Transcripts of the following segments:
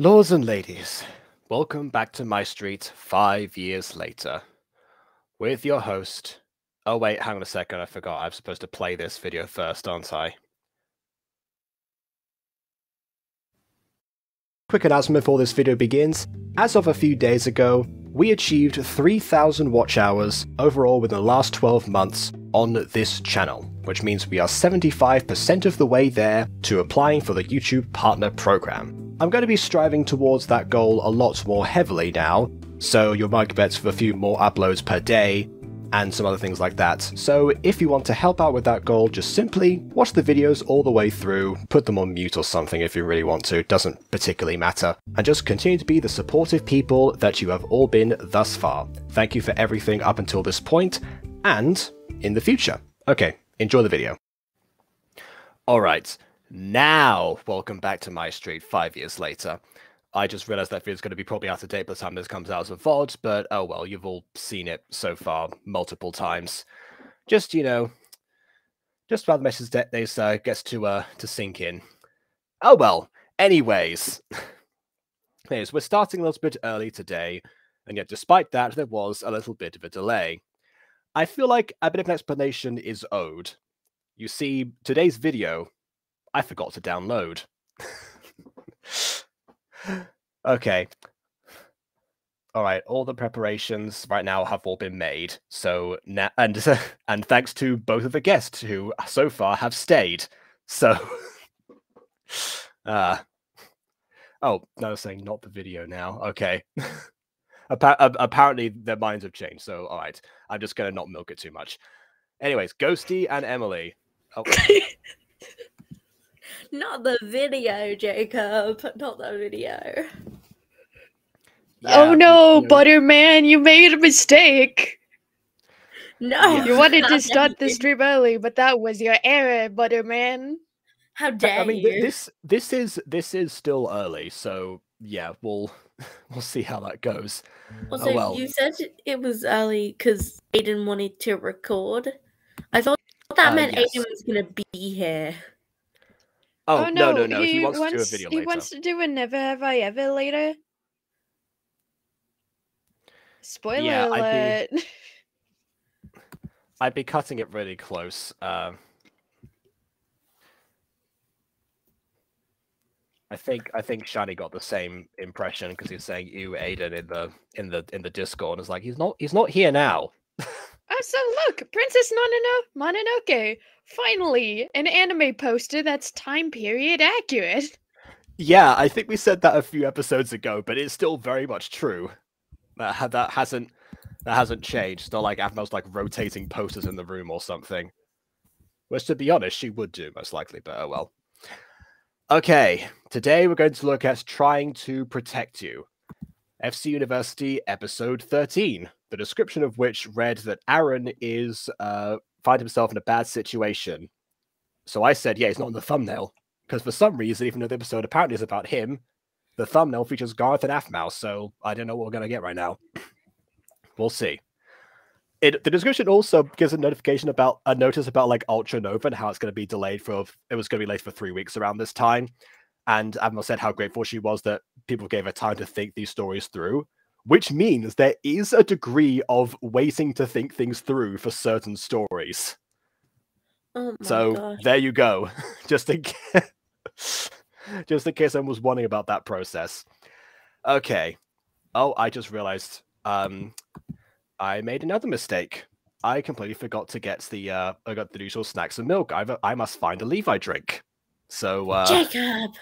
Lords and ladies, welcome back to my street 5 years later. With your host... Oh wait, hang on a second, I forgot. I'm supposed to play this video first, aren't I? Quick announcement before this video begins. As of a few days ago, we achieved 3,000 watch hours overall within the last 12 months on this channel, which means we are 75% of the way there to applying for the YouTube Partner Program. I'm going to be striving towards that goal a lot more heavily now, so you might get a few more uploads per day, and some other things like that. So if you want to help out with that goal, just simply watch the videos all the way through, put them on mute or something if you really want to, it doesn't particularly matter, and just continue to be the supportive people that you have all been thus far. Thank you for everything up until this point, and in the future. Okay, enjoy the video. Alright. Now, welcome back to my street 5 years later. I just realized that video's going to be probably out of date by the time this comes out as a VOD, but oh well, you've all seen it so far multiple times. Just, you know, just while the message gets to sink in. Oh well, anyways. Anyways, we're starting a little bit early today, and yet despite that, there was a little bit of a delay. I feel like a bit of an explanation is owed. You see, today's video, I forgot to download. Okay. Alright, all the preparations right now have all been made. So now, and thanks to both of the guests who so far have stayed. So oh, no, they're saying not the video now. Okay. Apparently their minds have changed. So alright, I'm just gonna not milk it too much. Anyways, Ghosty and Emily. Oh. Not the video, Jacob. Not the video. Yeah, oh no, Butterman, you made a mistake. No. You wanted to start the stream early, but that was your error, Butterman. How dare you? This is still early, so yeah, we'll see how that goes. Also, well. You said it was early because Aiden wanted to record. I thought that meant yes. Aiden was gonna be here. Oh no! He wants to do a video later. He wants to do a Never Have I Ever later. Spoiler alert. I'd be cutting it really close. I think Shani got the same impression because he's saying "you, Aiden" in the Discord. And it's like he's not here now. Oh, so look, Princess Mononoke. Finally, an anime poster that's time period accurate. Yeah, I think we said that a few episodes ago, but it's still very much true. That hasn't changed. It's not like Avmo's like rotating posters in the room or something. Which, to be honest, she would do most likely, but oh well. Okay, today we're going to look at Trying to Protect You. FC University episode 13. The description of which read that Aaron is find himself in a bad situation. So I said, yeah, he's not in the thumbnail. Because for some reason, even though the episode apparently is about him, the thumbnail features Garth and Afmouse, so I don't know what we're going to get right now. We'll see. The description also gives a notice about like Ultra Nova and how it's going to be delayed it was going to be late for 3 weeks around this time. And Afmouse said how grateful she was that people gave her time to think these stories through, which means there is a degree of waiting to think things through for certain stories. Oh my so gosh. There you go. just in case someone was wondering about that process. Okay. Oh, I just realized I made another mistake. I completely forgot to get I got the usual snacks and milk. I must find a Levi drink. So Jacob.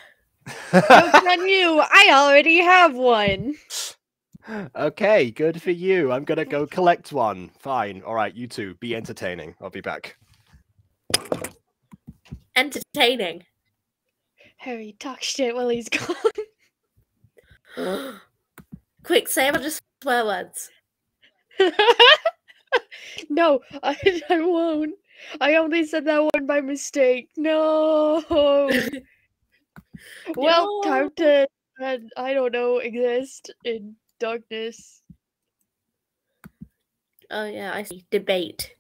Joke's on you. I already have one. Okay, good for you. I'm gonna go collect one. Fine. All right, you two, be entertaining. I'll be back. Entertaining. Harry, talk shit while he's gone. Quick, say a bunch of swear words. No, I won't. I only said that one by mistake. No. Well, time to, I don't know, exist in darkness. Oh yeah, I see. Debate.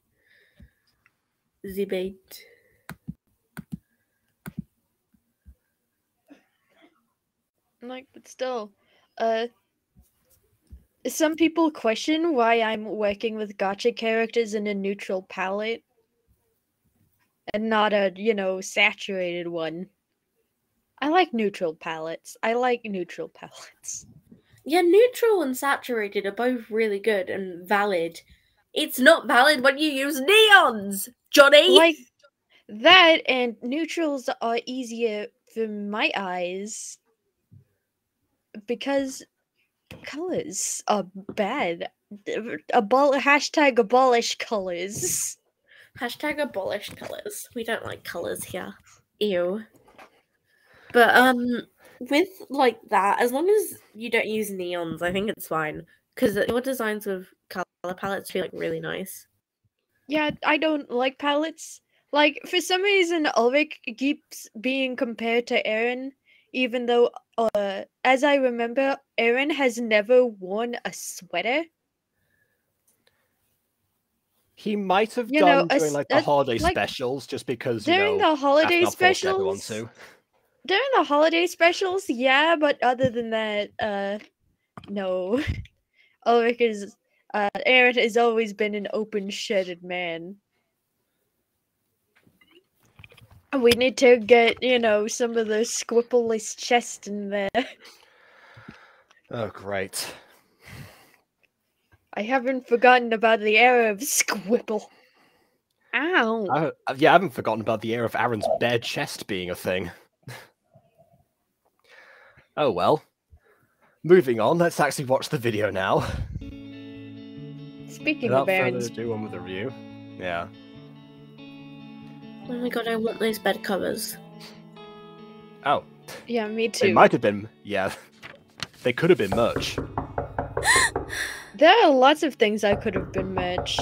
Like, but still, some people question why I'm working with gacha characters in a neutral palette and not a, saturated one. I like neutral palettes. Yeah, neutral and saturated are both really good and valid. It's not valid when you use neons, Johnny! Like that, and neutrals are easier for my eyes because colors are bad. Hashtag abolish colors. Hashtag abolish colors. We don't like colors here. Ew. But with like that, as long as you don't use neons, I think it's fine. Because your designs with color palettes feel like really nice. Yeah, I don't like palettes. Like, for some reason, Ulrich keeps being compared to Eren, even though, as I remember, Eren has never worn a sweater. He might have done during like the holiday specials, just because during the holiday specials. During the holiday specials, yeah, but other than that, no. Ulrich is Eren has always been an open-shirted man. We need to get, some of the squippleless chest in there. Oh, great. I haven't forgotten about the era of Squipple. Ow. I haven't forgotten about the era of Aaron's bare chest being a thing. Oh well. Moving on, let's actually watch the video now. Speaking of Aaron's... Without further ado, on with the review. Yeah. Oh my god, I want those bed covers. Oh. Yeah, me too. They might have been, yeah. They could have been merch. There are lots of things that could have been merch.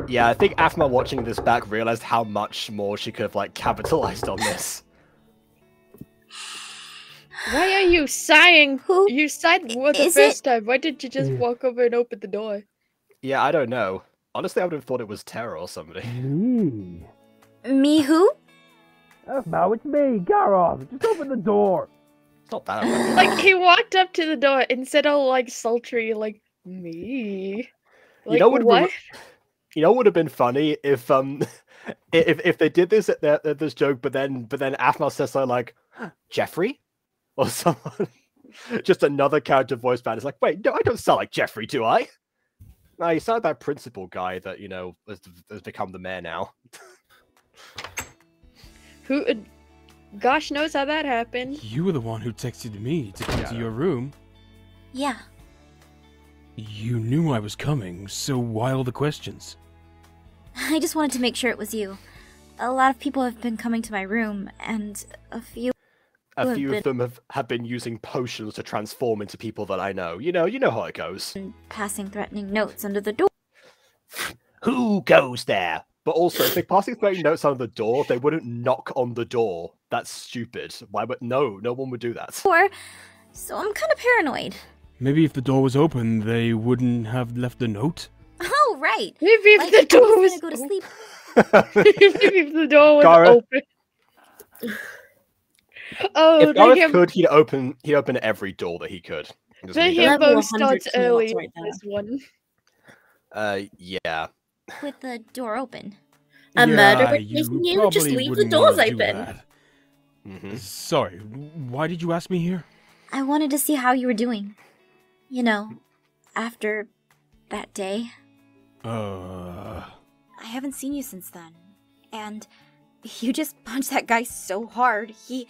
Yeah, I think Aphma watching this back realized how much more she could have, like, capitalized on this. Why are you sighing? Who you sighed for the first time. Why didn't you just walk over and open the door? Yeah, I don't know. Honestly, I would have thought it was Tara or somebody. Me who? Aphma, it's me, Garov. Just open the door. It's not that. Like, he walked up to the door and said all, like, sultry, like, me. Like, what? You know what would have been funny if they did this at this joke, but then Aphma says something like, Jeffrey? Or someone, just another character voice band is like, wait, no, I don't sound like Jeffrey, do I? No, you sound like that principal guy that, has become the mayor now. Who, gosh knows how that happened. You were the one who texted me to come to your room. Yeah. You knew I was coming, so why all the questions? I just wanted to make sure it was you. A lot of people have been coming to my room, and a few of them have been using potions to transform into people that I know. You know how it goes. Passing threatening notes under the door. Who goes there? But also, if they're passing threatening notes under the door, they wouldn't knock on the door. That's stupid. Why would no one would do that. So I'm kind of paranoid. Maybe if the door was open, they wouldn't have left a note? Oh, right. Maybe if the door was go to sleep. Maybe if the door was open. Oh, if Gareth could, he'd open every door that he could. The himbo starts early with this one. Yeah. With the door open. A murderer chasing you? Just leave the doors open. Mm-hmm. Sorry, why did you ask me here? I wanted to see how you were doing. After that day. I haven't seen you since then. And you just punched that guy so hard, he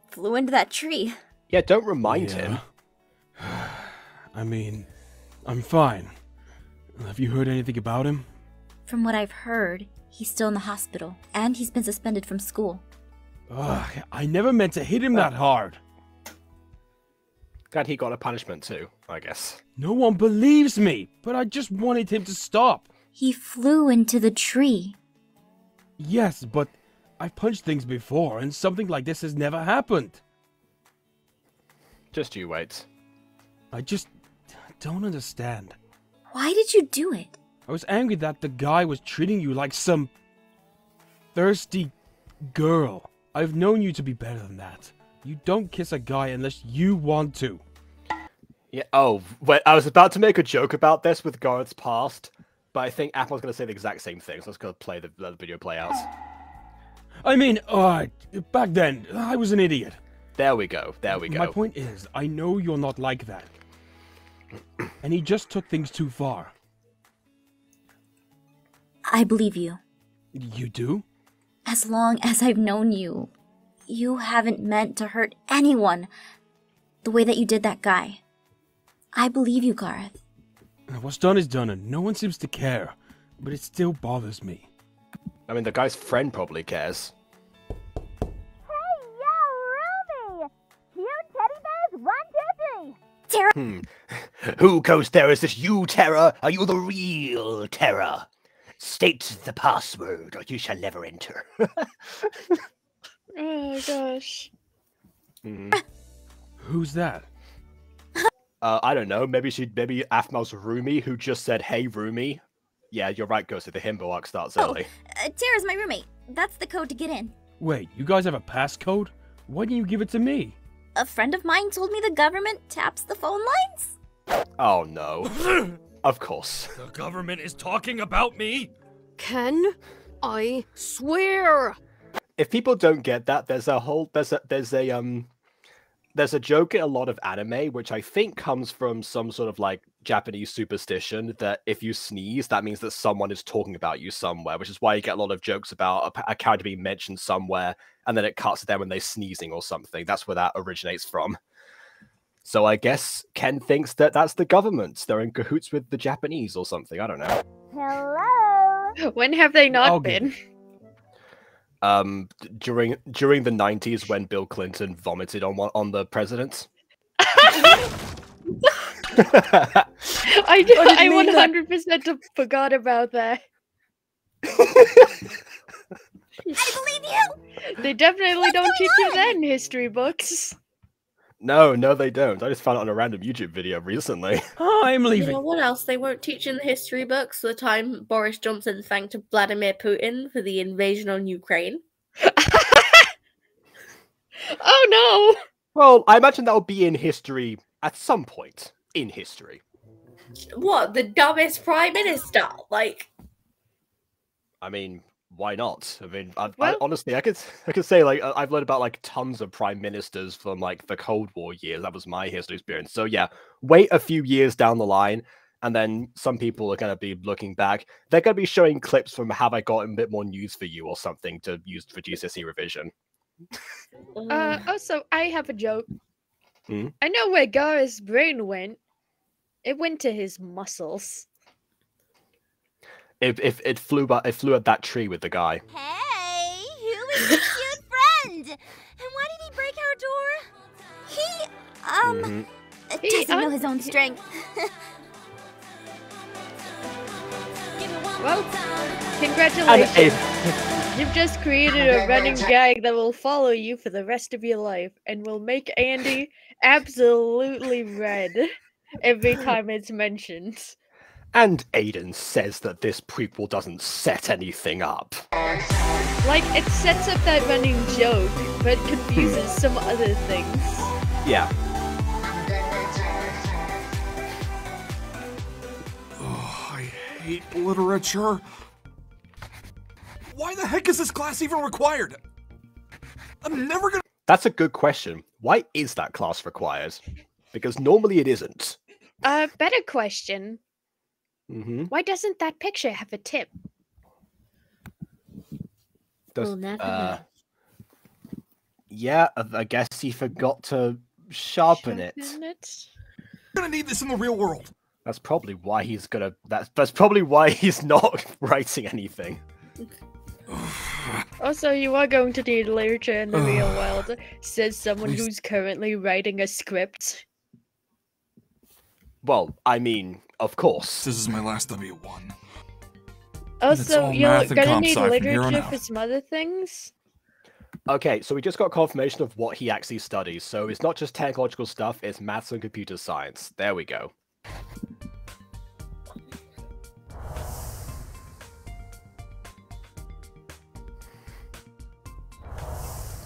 flew into that tree. Yeah, don't remind him. I mean, I'm fine. Have you heard anything about him? From what I've heard, he's still in the hospital, and he's been suspended from school. Ugh, I never meant to hit him that hard. Glad he got a punishment too, I guess. No one believes me, but I just wanted him to stop. He flew into the tree. Yes, but I've punched things before, and something like this has never happened. Just you wait. I just don't understand. Why did you do it? I was angry that the guy was treating you like some thirsty girl. I've known you to be better than that. You don't kiss a guy unless you want to. Yeah. Oh, wait, I was about to make a joke about this with Gareth's past, but I think Apple's going to say the exact same thing, so let's go play the video play out. I mean, back then, I was an idiot. There we go. There we go. My point is, I know you're not like that. And he just took things too far. I believe you. You do? As long as I've known you, you haven't meant to hurt anyone the way that you did that guy. I believe you, Gareth. What's done is done, and no one seems to care. But it still bothers me. I mean, the guy's friend probably cares. Hey, yo, Ruby! Cute teddy bears, 1, 2, 3! Terra? Who, Ghost Terror? Is this you, Terra? Are you the real Terra? State the password, or you shall never enter. Oh gosh. Who's that? I don't know. Maybe Aphmau's Rumi, who just said, "Hey, Rumi." Yeah, you're right, Ghost. The himbo arc starts early. Tara's my roommate. That's the code to get in. Wait, you guys have a passcode? Why didn't you give it to me? A friend of mine told me the government taps the phone lines. Oh no. Of course. The government is talking about me? Ken, I swear. If people don't get that, there's a joke in a lot of anime, which I think comes from some sort of like Japanese superstition that if you sneeze, that means that someone is talking about you somewhere, which is why you get a lot of jokes about a character being mentioned somewhere, and then it cuts to them when they're sneezing or something. That's where that originates from. So I guess Ken thinks that that's the government. They're in cahoots with the Japanese or something. I don't know. Hello? When have they not been? During the 90s when Bill Clinton vomited on the president. I 100% forgot about that. I believe you! They definitely don't teach you that in history books. No, they don't. I just found it on a random YouTube video recently. I'm leaving. You know what else they won't teach in the history books? The time Boris Johnson thanked Vladimir Putin for the invasion on Ukraine. Oh no! Well, I imagine that will be in history at some point. In history. What? The dumbest prime minister? Like... I mean... Why not? I mean, I honestly, I could say like I've learned about like tons of prime ministers from like the Cold War years. That was my history experience. So yeah, wait a few years down the line, and then some people are going to be looking back. They're going to be showing clips from "Have I Got a Bit More News for You" or something to use for GCSE revision. Also, I have a joke. Hmm? I know where Gareth's brain went. It went to his muscles. If it flew at that tree with the guy. Hey, who is your cute friend? And why did he break our door? He doesn't know his own strength. Well, congratulations. You've just created a running gag that will follow you for the rest of your life and will make Andy absolutely red every time it's mentioned. And Aiden says that this prequel doesn't set anything up. Like, it sets up that running joke, but confuses some other things. Yeah. Oh, I hate literature. Why the heck is this class even required? I'm never gonna... That's a good question. Why is that class required? Because normally it isn't. Better question. Mm-hmm. Why doesn't that picture have a tip? We'll never know. Yeah, I guess he forgot to sharpen it. I'm gonna need this in the real world. That's probably why he's gonna. That's probably why he's not writing anything. Also, you are going to need literature in the real world, says someone who's currently writing a script. Well, I mean, of course. This is my last W1. Also, you're gonna need literature for some other things? Okay, so we just got confirmation of what he actually studies. So it's not just technological stuff, it's maths and computer science. There we go.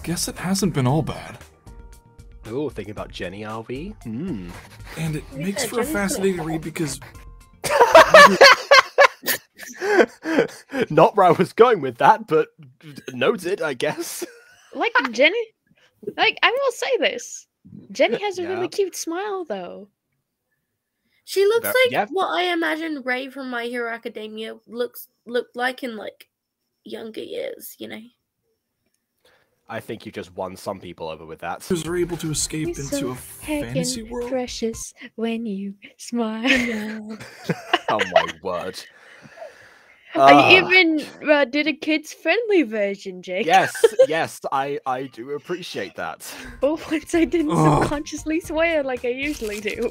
Guess it hasn't been all bad. Ooh, thinking about Jenny, are we? And it makes for a fascinating read because... Not where I was going with that, but noted, I guess. Like, Jenny... Like, I will say this. Jenny has a really cute smile, though. She looks like what I imagine Ray from My Hero Academia looked like in, like, younger years, you know? I think you just won some people over with that. Are able to escape into a fantasy world. Precious when you smile. Oh my word! I even did a kids-friendly version, Jake. Yes, I do appreciate that. But once I didn't subconsciously swear like I usually do.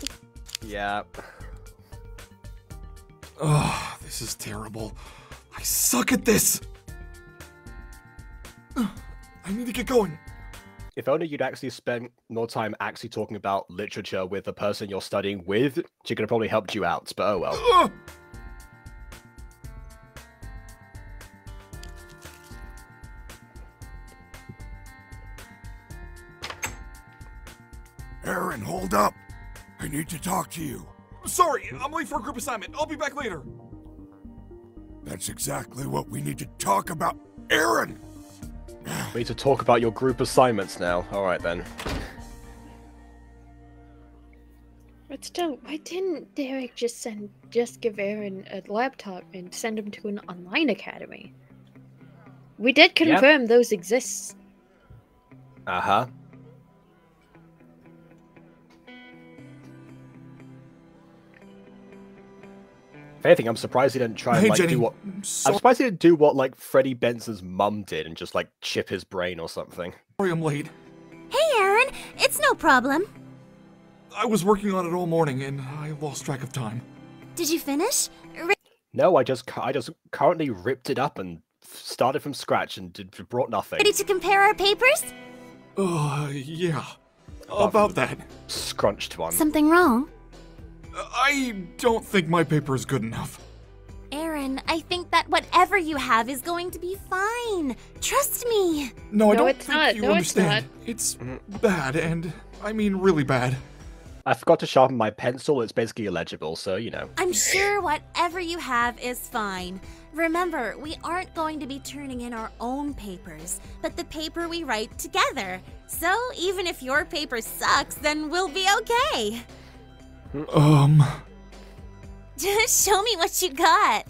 Yeah. Oh, this is terrible. I suck at this. I need to get going. If only you'd actually spend more time actually talking about literature with the person you're studying with, she could have probably helped you out, but oh well. Aaron, hold up. I need to talk to you. Sorry, I'm late for a group assignment. I'll be back later. That's exactly what we need to talk about. Aaron! We need to talk about your group assignments now. Alright then. But still, why didn't Derek just give Aaron a laptop and send him to an online academy? We did confirm those exist. Uh-huh. If anything, I'm surprised he didn't try and do what... I'm surprised he didn't do what, like, Freddie Benson's mum did and just, like, chip his brain or something. Sorry I'm late. Hey, Aaron! It's no problem. I was working on it all morning and I lost track of time. Did you finish? No, I just currently ripped it up and started from scratch and brought nothing. Ready to compare our papers? Yeah. About that. Scrunched one. Something wrong? I don't think my paper is good enough. Aaron, I think that whatever you have is going to be fine. Trust me. No, I don't think you understand. It's bad, and I mean really bad. I forgot to sharpen my pencil. It's basically illegible, so you know. I'm sure whatever you have is fine. Remember, we aren't going to be turning in our own papers, but the paper we write together. So even if your paper sucks, then we'll be okay. Just show me what you got.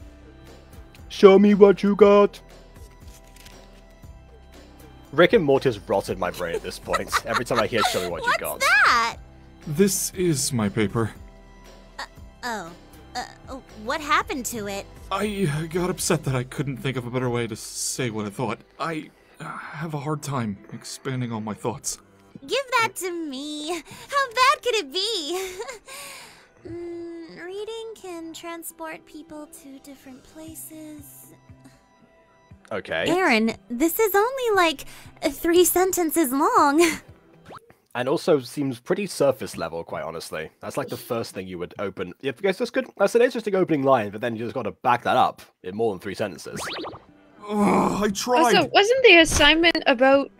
Show me what you got. Rick and Morty's rotted my brain at this point. Every time I hear show me what you got. What's that? This is my paper. What happened to it? I got upset that I couldn't think of a better way to say what I thought. I have a hard time expanding on my thoughts. Give that to me. How bad could it be? Reading can transport people to different places. Okay. Aaron, this is only like 3 sentences long. And also seems pretty surface level, quite honestly. That's like the first thing you would open. If you guys that's good. That's an interesting opening line, but then you just got to back that up in more than 3 sentences. I tried. Also, wasn't the assignment about?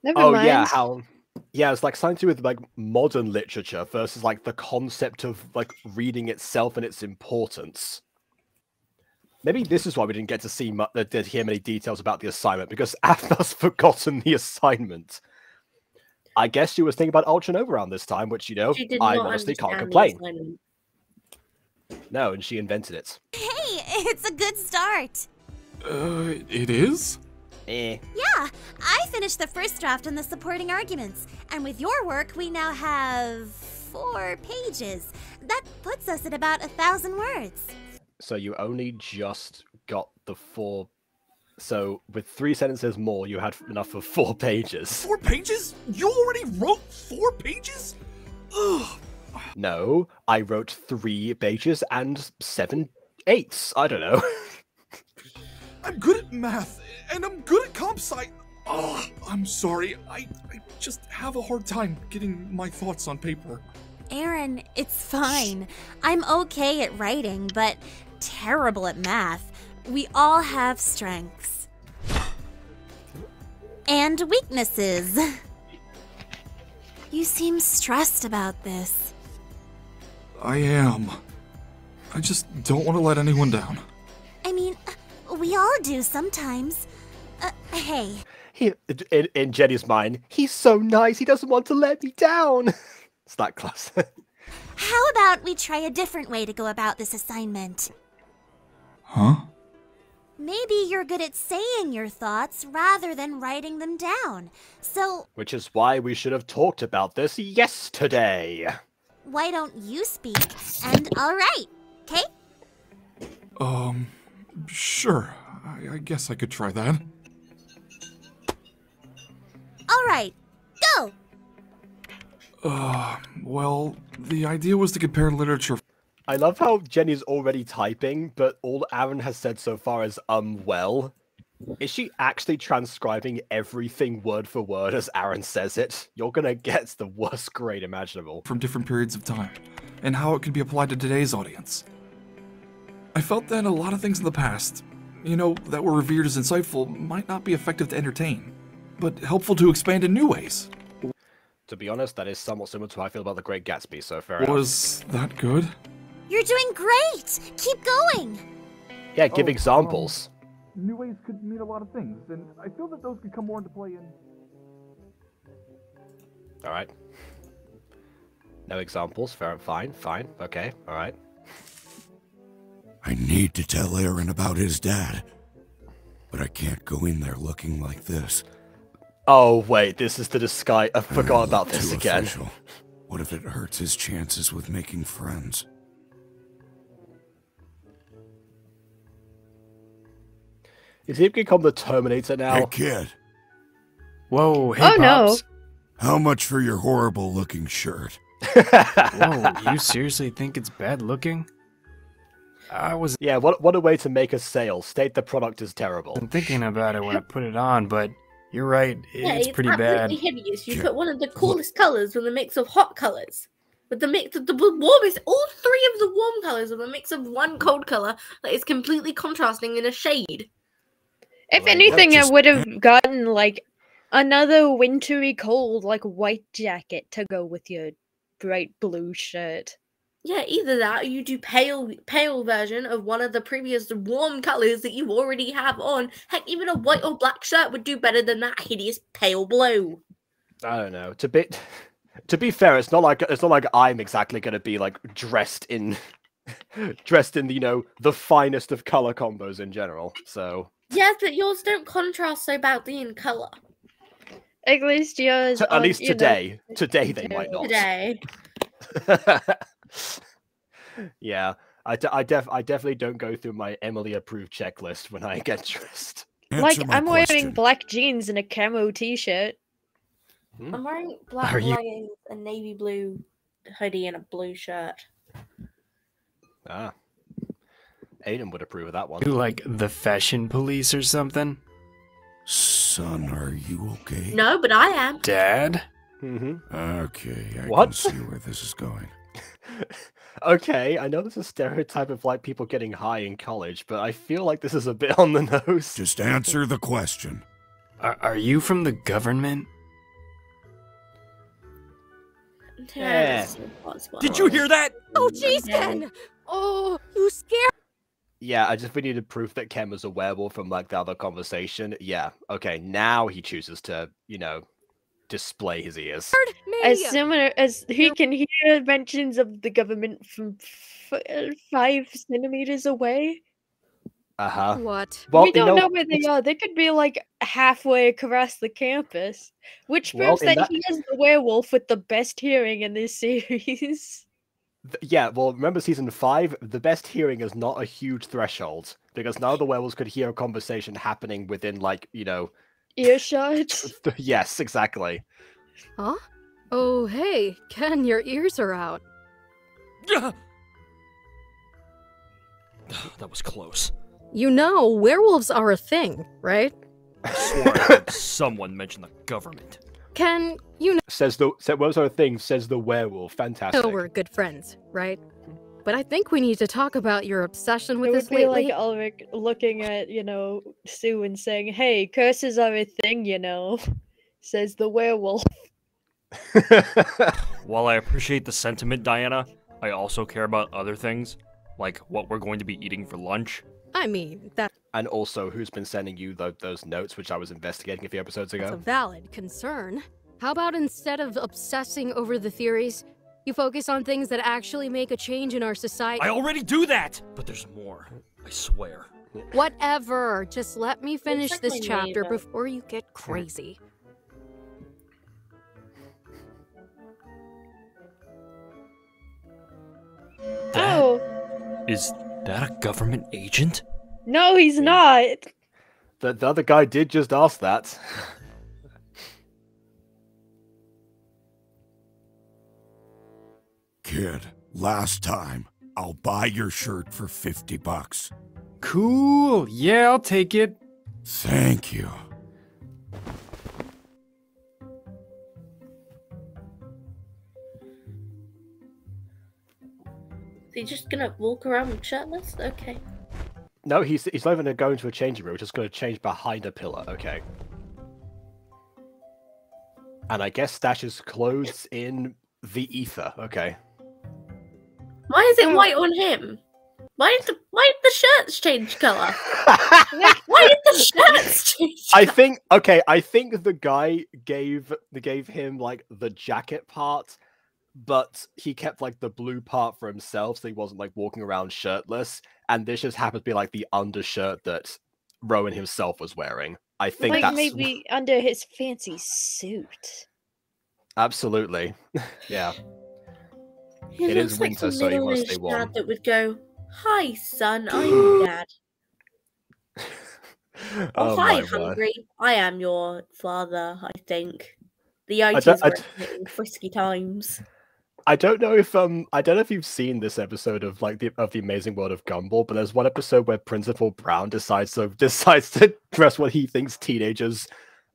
Never mind. Yeah, it's like something to do with like modern literature versus like the concept of like reading itself and its importance. Maybe this is why we didn't get to see hear many details about the assignment, because Athna's forgotten the assignment. I guess she was thinking about Ultra Nova around this time, which, you know, I honestly can't complain. No, and she invented it. Hey, it's a good start. It is? Yeah, I finished the first draft on the supporting arguments, and with your work, we now have 4 pages. That puts us at about 1,000 words. So you only just got the 4... So with 3 sentences more, you had enough for 4 pages. 4 pages? You already wrote 4 pages? Ugh. No, I wrote 3 pages and 7/8. I don't know. I'm good at math, and I'm good at comp sci. Oh, I'm sorry. I just have a hard time getting my thoughts on paper. Aaron, it's fine. I'm okay at writing, but terrible at math. We all have strengths. And weaknesses. You seem stressed about this. I am. I just don't want to let anyone down. I mean, we all do sometimes. Hey. In Jenny's mind, he's so nice, he doesn't want to let me down. It's that close. How about we try a different way to go about this assignment? Huh? Maybe you're good at saying your thoughts rather than writing them down. So... Which is why we should have talked about this yesterday. Why don't you speak, and I'll write, okay? Sure. I guess I could try that. All right, go! Well, the idea was to compare literature. I love how Jenny's already typing, but all Aaron has said so far is, well. Is she actually transcribing everything word for word as Aaron says it? You're gonna get the worst grade imaginable. From different periods of time, and how it can be applied to today's audience. I felt that a lot of things in the past, that were revered as insightful, might not be effective to entertain, but helpful to expand in new ways. To be honest, that is somewhat similar to how I feel about The Great Gatsby, so fair enough. Was that good? You're doing great! Keep going! Yeah, give examples. New ways could mean a lot of things, and I feel that those could come more into play in... Alright. No examples, fine, okay, alright. I need to tell Aaron about his dad, but I can't go in there looking like this. Oh, wait, this is the disguise. I forgot about this again. Official. What if it hurts his chances with making friends? Is he become the Terminator now? Hey, kid. Whoa, hey, Oh, Pops. no. How much for your horrible-looking shirt? Whoa, you seriously think it's bad looking? Yeah, what a way to make a sale. State the product is terrible. I'm thinking about it when I put it on, but you're right. It's pretty bad. Absolutely hideous. You put one of the coolest colors with a mix of hot colors. With the mix of the warmest, all three of the warm colors with a mix of one cold color that is completely contrasting in a shade. If anything, I would have gotten, like, another wintry cold, like, white jacket to go with your bright blue shirt. Yeah, either that or you do pale version of one of the previous warm colors that you already have on. Heck, even a white or black shirt would do better than that hideous pale blue. I don't know. To be fair, it's not like I'm exactly going to be like dressed in the finest of color combos in general. So yes, but yours don't contrast so badly in color. At least yours. At least today. Today they might not. Today. Yeah, I definitely don't go through my Emily approved checklist when I get dressed. Like, I'm wearing black jeans and a camo t-shirt. I'm wearing black leggings, a navy blue hoodie, and a blue shirt. Ah. Aiden would approve of that one. You like the fashion police or something? Son, are you okay? No, but I am. Dad? Mm-hmm. Okay, I What? can see where this is going. Okay, I know there's a stereotype of like people getting high in college, but I feel like this is a bit on the nose. Just answer the question. Are you from the government? Yeah. Did you hear that? Oh, jeez, Ken! Oh, you scared. Yeah, we needed proof that Ken was a werewolf from like the other conversation. Yeah, okay, now he chooses to, display his ears. As similar as he can hear mentions of the government from 5 centimeters away. Uh-huh. What? Well, we don't know where they are. They could be like halfway across the campus, which proves that he is the werewolf with the best hearing in this series. Yeah, well, remember season 5, the best hearing is not a huge threshold, because none of the werewolves could hear a conversation happening within, like, earshot. Yes, exactly. Huh? Oh, hey, Ken, your ears are out. That was close. You know, werewolves are a thing, right? I swore I heard someone mention the government. Ken, you know. What was our thing? Says the werewolf. Fantastic. So we're good friends, right? But I think we need to talk about your obsession with It this would be lately. like Ulrich looking at, Sue and saying, "Hey, curses are a thing, says the werewolf." While I appreciate the sentiment, Diana, I also care about other things, like what we're going to be eating for lunch. I mean, that... And also, who's been sending you those notes, which I was investigating a few episodes ago? That's a valid concern. How about instead of obsessing over the theories, you focus on things that actually make a change in our society? I already do that! But there's more, I swear. Whatever. Just let me finish this chapter before you get crazy. Oh. Is that a government agent? No, he's not. The other guy did just ask that. Kid, last time, I'll buy your shirt for $50. Cool. Yeah, I'll take it. Thank you. Is he just gonna walk around shirtless? Okay. No, he's not even gonna go into a changing room. He's just gonna change behind a pillar. Okay. And I guess stashes clothes in the ether. Okay. Why is it white on him? Why did the shirts change color? Why did the shirts change color? I think the guy gave him like the jacket part, but he kept like the blue part for himself, so he wasn't like walking around shirtless. And this just happens to be like the undershirt that Rowan himself was wearing. I think like that's maybe under his fancy suit. Absolutely, yeah. He It looks is like winter, the so you want to stay middle-aged warm. dad that would go, "Hi, son, I'm Dad." Oh Hi, my word. hungry. I am your father, I think. The I 80s don't- were hitting frisky times. I don't know if you've seen this episode of the Amazing World of Gumball, but there's one episode where Principal Brown decides to dress what he thinks teenagers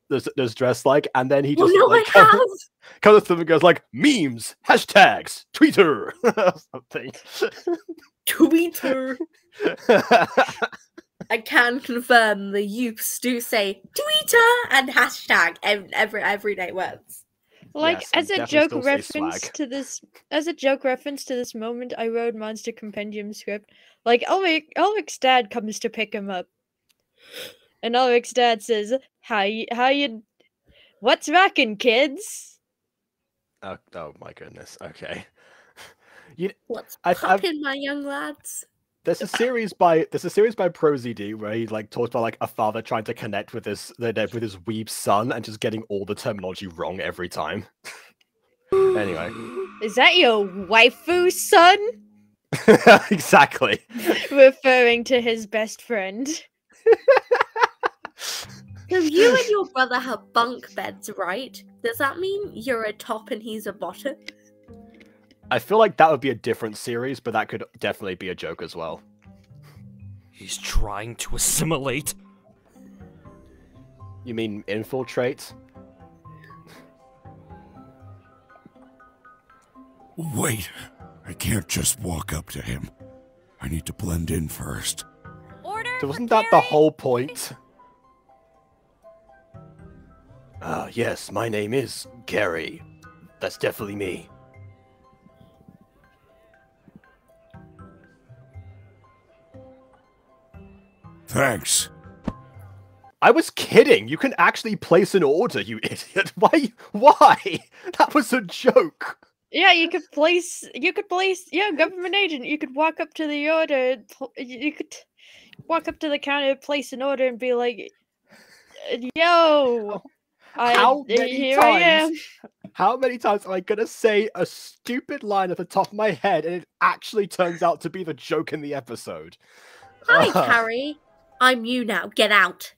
does dress like, and then he just comes up to them and goes like, memes, hashtags, Twitter, something. Twitter. I can confirm the youths do say Twitter and hashtag everyday words. Like Yes, as and a definitely joke still say reference swag. to this moment, I wrote Monster Compendium script. Like Ulrich's dad comes to pick him up, and Ulrich's dad says, "How you? What's rockin', kids?" Oh my goodness. Okay. What's I've- poppin', my young lads? There's a series by ProZD where he like talks about like a father trying to connect with his weeb son and just getting all the terminology wrong every time. Anyway. Is that your waifu, son? Exactly. Referring to his best friend. So you and your brother have bunk beds, right? Does that mean you're a top and he's a bottom? I feel like that would be a different series, but that could definitely be a joke as well. He's trying to assimilate. You mean infiltrate? Wait, I can't just walk up to him. I need to blend in first. Order Wasn't that the whole point? Yes, my name is Gary. That's definitely me. Thanks. I was kidding. You can actually place an order, you idiot. Why? That was a joke. Yeah, you could place, yeah, government agent. You could walk up to the order, you could walk up to the counter, place an order, and be like, "Yo, How many here I am." times? How many times am I gonna say a stupid line at the top of my head, and it actually turns out to be the joke in the episode? Hi, Carrie. I'm you now. Get out.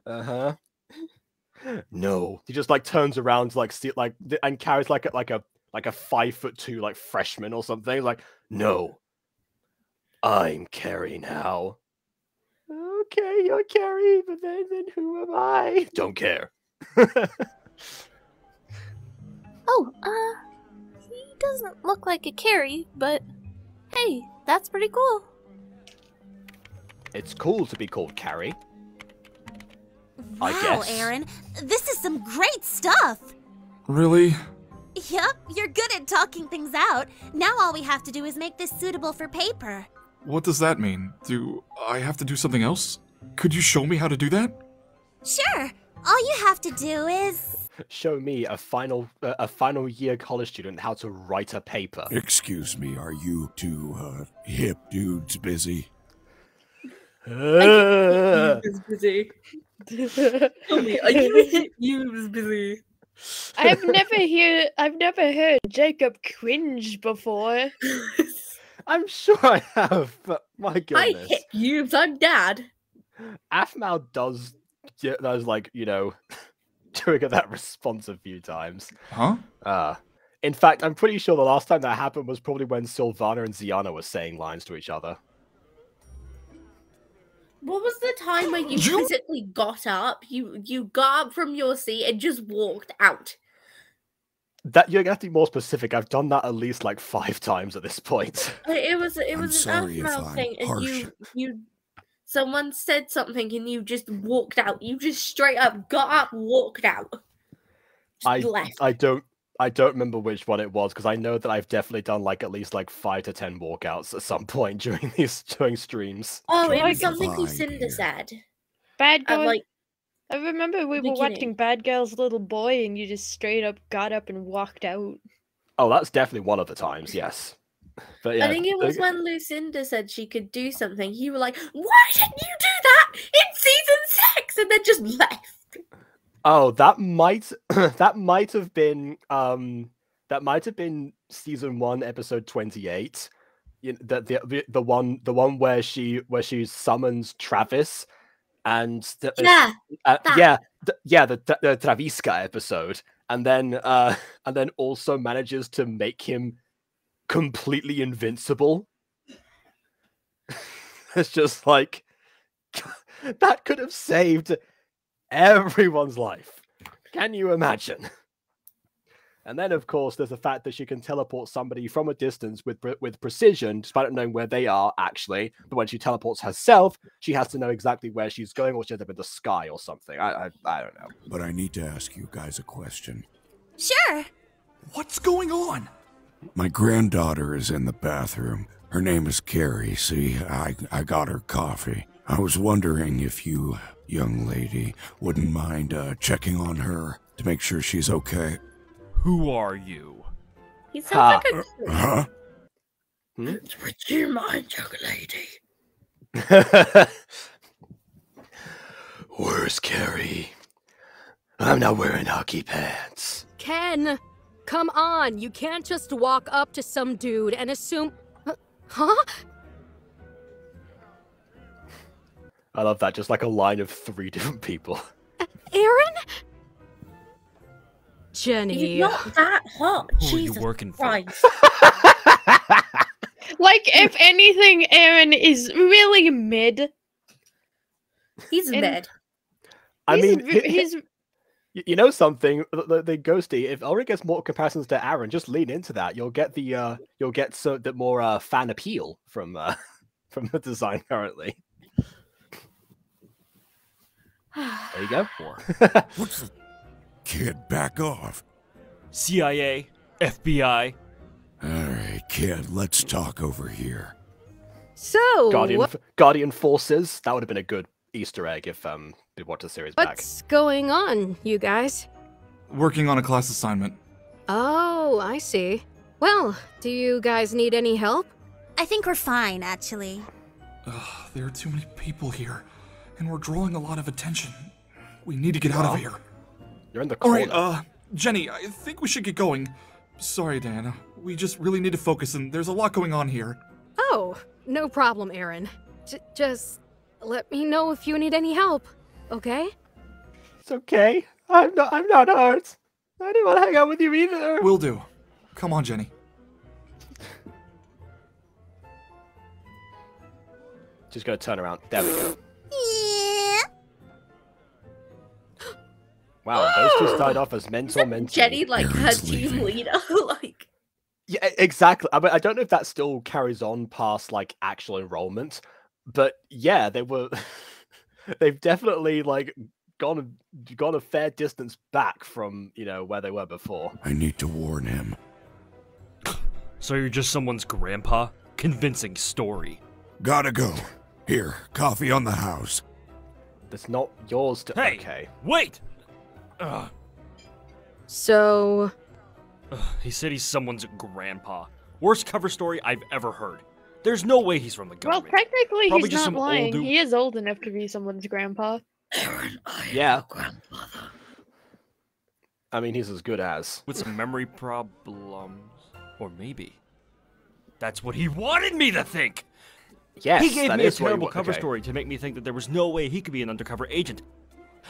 Uh-huh. No, he just like turns around to and carries like a 5'2" like freshman or something. Like, no, I'm Carrie now. Okay, you're Carrie, but then who am I? Don't care. Oh, he doesn't look like a Carrie, but hey, that's pretty cool. It's cool to be called Carrie. Wow, I guess. Aaron, this is some great stuff. Really? Yep, you're good at talking things out. Now all we have to do is make this suitable for paper. What does that mean? Do I have to do something else? Could you show me how to do that? Sure. All you have to do is... Show me, a final year college student, how to write a paper. Excuse me, are you two hip dudes busy? Busy. Tell me, are you hip dudes busy? I've never heard Jacob cringe before. I'm sure I have, but my goodness. I hit you, I'm dad. Aphmau does like, you know, trigger that response a few times. Huh? In fact, I'm pretty sure the last time that happened was probably when Sylvana and Ziana were saying lines to each other. What was the time where you physically got up? You got up from your seat and just walked out. That you're gonna have to be more specific. I've done that at least like 5 times at this point. It was an Aphmau thing, and you someone said something and you just walked out. You just straight up got up, walked out. Left. I don't remember which one it was, because I know that I've definitely done like at least like 5 to 10 walkouts at some point during streams. Oh, it was something Lucinda said. Bad girl. Like, I remember we were watching Bad Girl's Little Boy, and you just straight up got up and walked out. Oh, that's definitely one of the times, yes. But yeah, I think it was when Lucinda said she could do something. You were like, "Why didn't you do that in season 6?" And then just left. Oh, that might have been season 1, episode 28. The one where she summons Travis, and the Traviska episode, and then also manages to make him completely invincible. It's just like that could have saved everyone's life. Can you imagine? And then, of course, there's the fact that she can teleport somebody from a distance with precision, despite not knowing where they are, actually. But when she teleports herself, she has to know exactly where she's going, or she ends up in the sky or something. I don't know. But I need to ask you guys a question. Sure. What's going on? My granddaughter is in the bathroom. Her name is Carrie. See, I got her coffee. I was wondering if you, young lady, wouldn't mind checking on her to make sure she's okay. Who are you? He sounds like a... Huh? Would you mind, young lady? Where's Carrie? I'm not wearing hockey pants. Ken, come on. You can't just walk up to some dude and assume... Huh? I love that. Just like a line of 3 different people. Aaron? Jenny. You're not that hot. Who Jesus are you working Christ. for? Like, if anything, Aaron is really mid. He's mid. I mean, he's... You know something, the Ghosty. If Ulrich gets more comparisons to Aaron, just lean into that. You'll get the more fan appeal from the design currently. There you go. What's the kid? Back off. CIA, FBI. All right, kid. Let's talk over here. So, Guardian Forces. That would have been a good Easter egg if we watched the series back. What's going on, you guys? Working on a class assignment. Oh, I see. Well, do you guys need any help? I think we're fine, actually. There are too many people here, and we're drawing a lot of attention. We need to get out of here. You're in the corner. All right, Jenny, I think we should get going. Sorry, Diana. We just really need to focus, and there's a lot going on here. Oh, no problem, Aaron. Just let me know if you need any help, okay? It's okay. I'm not hurt. I didn't want to hang out with you either. Will do. Come on, Jenny. Just gonna turn around. There we go. Yeah. Wow, those two started off as mentor. Jenny, like, her team leader, like... Yeah, exactly. I mean, I don't know if that still carries on past, like, actual enrollment, but yeah, they were... They've definitely, like, gone a fair distance back from, where they were before. I need to warn him. So you're just someone's grandpa? Convincing story. Gotta go. Here, coffee on the house. That's not yours to... Hey, okay. Wait! So... He said he's someone's grandpa. Worst cover story I've ever heard. There's no way he's from the government. Well, technically, Probably he's just not some old lying. dude. He is old enough to be someone's grandpa. Yeah. I mean, he's as good as. With some memory problems. Or maybe. That's what he wanted me to think! Yes, he gave that me a is what he terrible wa- cover okay. story to make me think that there was no way he could be an undercover agent.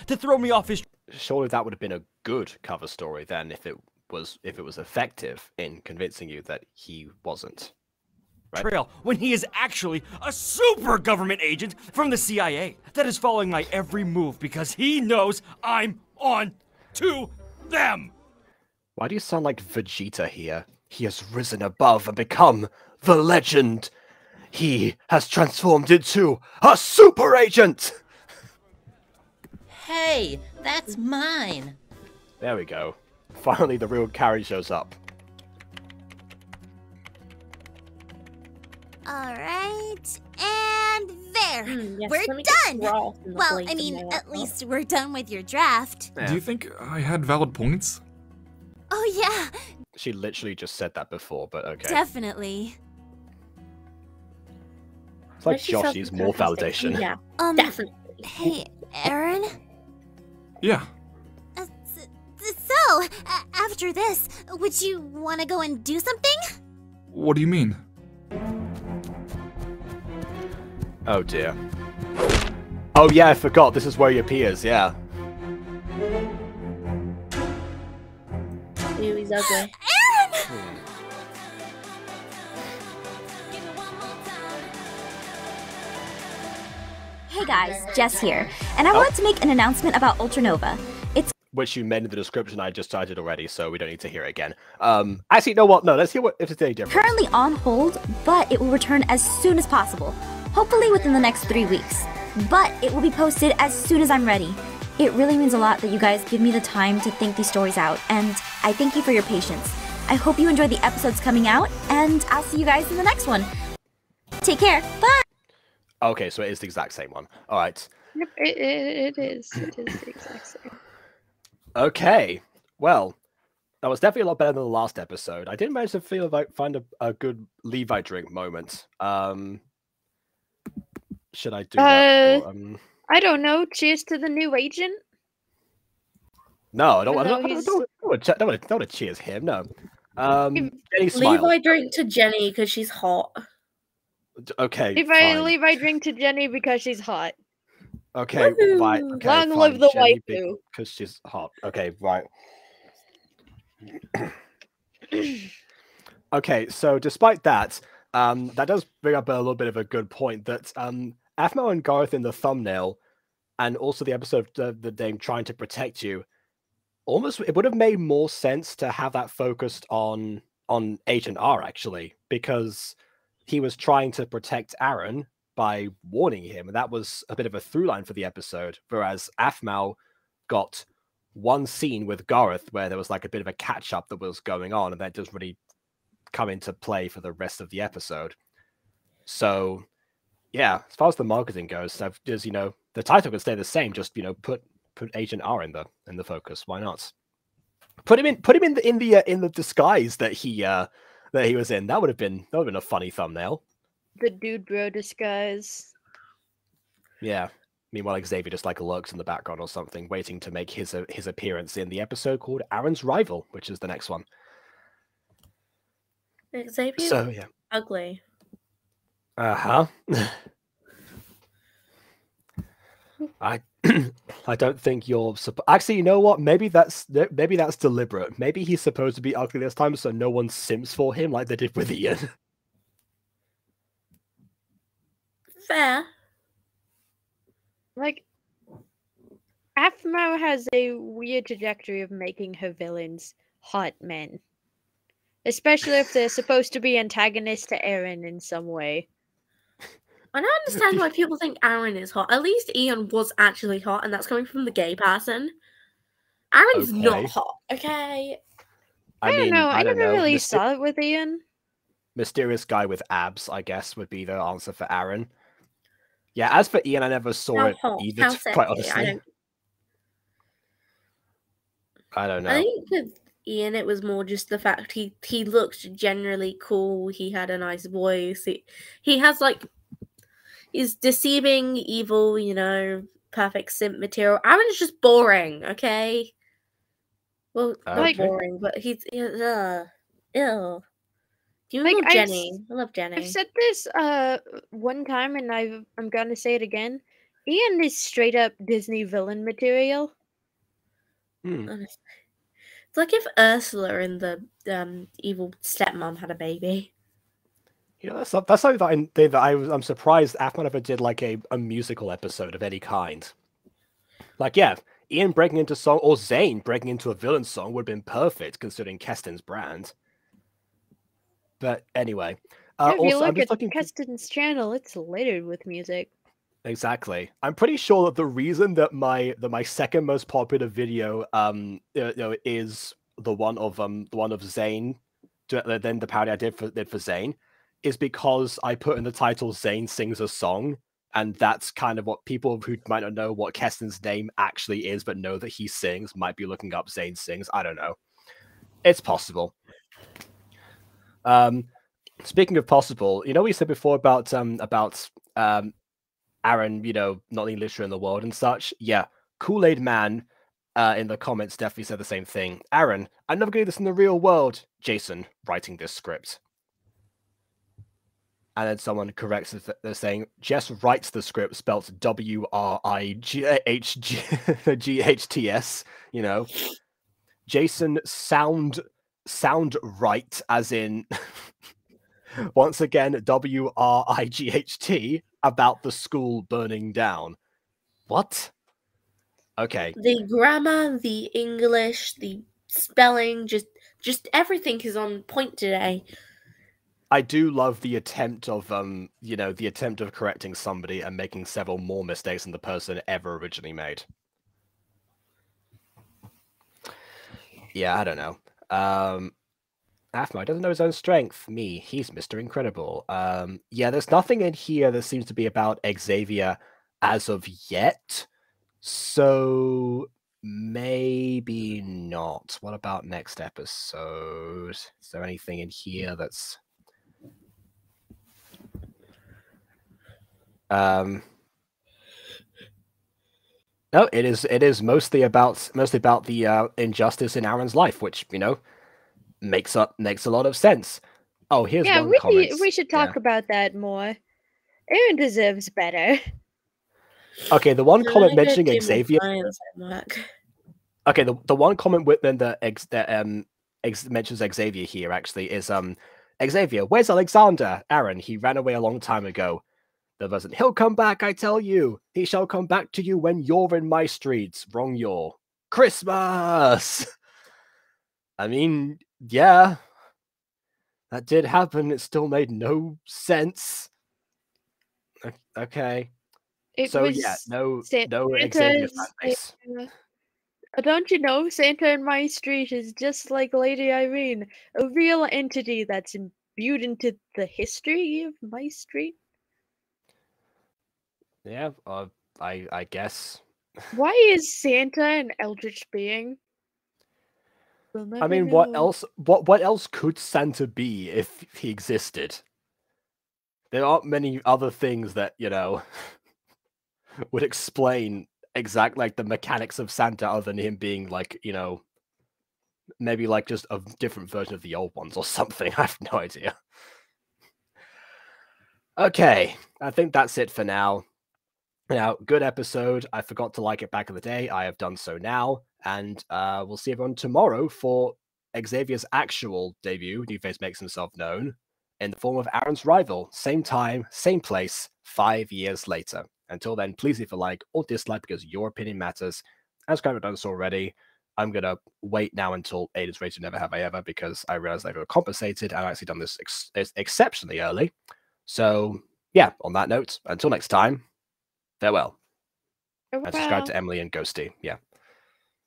To throw me off his Surely that would have been a good cover story then if it was effective in convincing you that he wasn't. Right? trail when he is actually a super government agent from the CIA that is following my every move because he knows I'm on to them. Why do you sound like Vegeta here? He has risen above and become the legend. He has transformed into a super agent! Hey, that's mine. There we go. Finally, the real Carrie shows up. Alright, and there! Yes, we're let me get done! Rolf in the Well, plate I in mean, my at laptop. least we're done with your draft. Do you think I had valid points? Oh yeah, She literally just said that before, but okay. definitely. It's like But she Josh sounds needs more fantastic. validation. Yeah, Definitely. Hey, Aaron? Yeah. So, after this, would you want to go and do something? What do you mean? Oh dear. Oh yeah, I forgot. This is where he appears, yeah. Ew, he's ugly. Aaron! Hey guys, Jess here, and I wanted to make an announcement about Ultranova. It's Which you meant in the description I just cited already, so we don't need to hear it again. Actually, you know what? No, let's hear if it's any different. currently on hold, but it will return as soon as possible, hopefully within the next 3 weeks. But it will be posted as soon as I'm ready. It really means a lot that you guys give me the time to think these stories out, and I thank you for your patience. I hope you enjoy the episodes coming out, and I'll see you guys in the next one. Take care, bye! Okay, so it is the exact same one. Alright. Yep, it is. It is the exact same. Okay. Well, that was definitely a lot better than the last episode. I did manage to find a good Levi drink moment. Should I do that? Or, I don't know. Cheers to the new agent. No, I don't Although want to cheers him. No. Jenny smiled. Levi drink to Jenny because she's hot. Okay. Levi drink to Jenny because she's hot. Okay, Woohoo! right. Okay, Long fine. live the Jenny waifu. because she's hot. Okay, right. Okay, so despite that, that does bring up a little bit of a good point that Aphmau and Garth in the thumbnail, and also the episode of the name trying to protect you, almost it would have made more sense to have that focused on Agent R actually, because he was trying to protect Aaron by warning him, and that was a bit of a through line for the episode. Whereas Aphmau got one scene with Garth where there was like a bit of a catch up that was going on, and that doesn't really come into play for the rest of the episode. So, yeah, as far as the marketing goes, just the title could stay the same. Just put Agent R in the focus. Why not? Put him in the disguise that he was in. That would have been a funny thumbnail. The dude bro disguise. Yeah. Meanwhile, Xavier just lurks in the background or something, waiting to make his appearance in the episode called Aaron's Rival, which is the next one. Xavier's So yeah. ugly. I don't think you're actually. You know what? Maybe that's deliberate. Maybe he's supposed to be ugly this time, so no one simps for him like they did with Ian. Fair. Aphmau has a weird trajectory of making her villains hot men. Especially if they're supposed to be antagonists to Eren in some way. I don't understand why people think Aaron is hot. At least Ian was actually hot, and that's coming from the gay person. Aaron's not hot, okay? I don't know. I never really saw it with Ian. Mysterious guy with abs, I guess, would be the answer for Aaron. Yeah, as for Ian, I never saw it either, quite honestly. I don't know. I think with Ian, it was more just the fact he looked generally cool. He had a nice voice. He has, like, he's deceiving, evil, you know, perfect simp material. Aaron's just boring, okay? Well, not boring, but he's ew. Do you love Jenny? I love Jenny. I've said this one time, and I'm gonna say it again. Ian is straight up Disney villain material. It's like if Ursula and the evil stepmom had a baby. You know, that's something that I'm surprised Afman ever did like a musical episode of any kind. Like, yeah, Ian breaking into song or Zane breaking into a villain song would have been perfect considering Keston's brand. But anyway, if you look at Keston's channel, it's littered with music. Exactly. I'm pretty sure that the reason that my second most popular video is the one of Zane, then the parody I did for Zane, is because I put in the title Zane sings a song, and that's kind of what people who might not know what Keston's name actually is, but know that he sings, might be looking up Zane sings. I don't know. It's possible. Speaking of possible, you know what you said before about Aaron, you know, not the literature in the world and such. Yeah, Kool-Aid Man in the comments definitely said the same thing. Aaron, I'm never going to do this in the real world. Jason writing this script. And then someone corrects it, they're saying, Jess writes the script, spelt WRIGHTS, you know. Jason sound right, as in, once again, WRIGHT, about the school burning down. What? Okay. The grammar, the English, the spelling, just everything is on point today. I do love the attempt of correcting somebody and making several more mistakes than the person ever originally made. Yeah, I don't know. Afmo doesn't know his own strength. Me, he's Mr. Incredible. Yeah, there's nothing in here that seems to be about Xavier as of yet. So maybe not. What about next episode? Is there anything in here that's no, it is mostly about the injustice in Aaron's life, which, you know, makes a lot of sense. Oh, here's one comment. We should talk about that more. Aaron deserves better. Okay, the one comment mentioning Xavier. Okay, the one comment with then that mentions Xavier here actually is Xavier, where's Alexander? Aaron, he ran away a long time ago. The person, he'll come back, I tell you. He shall come back to you when you're in my streets. Wrong you're. Christmas! I mean, yeah. That did happen. It still made no sense. Okay. No Xavier fanbase. Don't you know, Santa in my street is just like Lady Irene, a real entity that's imbued into the history of my street. Yeah, I guess. Why is Santa an eldritch being? I mean, what else could Santa be if he existed? There aren't many other things that, you know, would explain exactly like the mechanics of Santa other than him being like, you know, maybe like just a different version of the old ones or something. I have no idea. Okay, I think that's it for now. Now, good episode. I forgot to like it back in the day. I have done so now. And we'll see everyone tomorrow for Xavier's actual debut. New Face makes himself known in the form of Aaron's rival. Same time, same place, 5 years later. Until then, please leave a like or dislike because your opinion matters. As kind of done so already, I'm going to wait now until 8 is ready to Never Have I Ever because I realized I've overcompensated and I've actually done this exceptionally early. So yeah, on that note, until next time, farewell. Farewell. And subscribe to Emily and Ghosty. Yeah.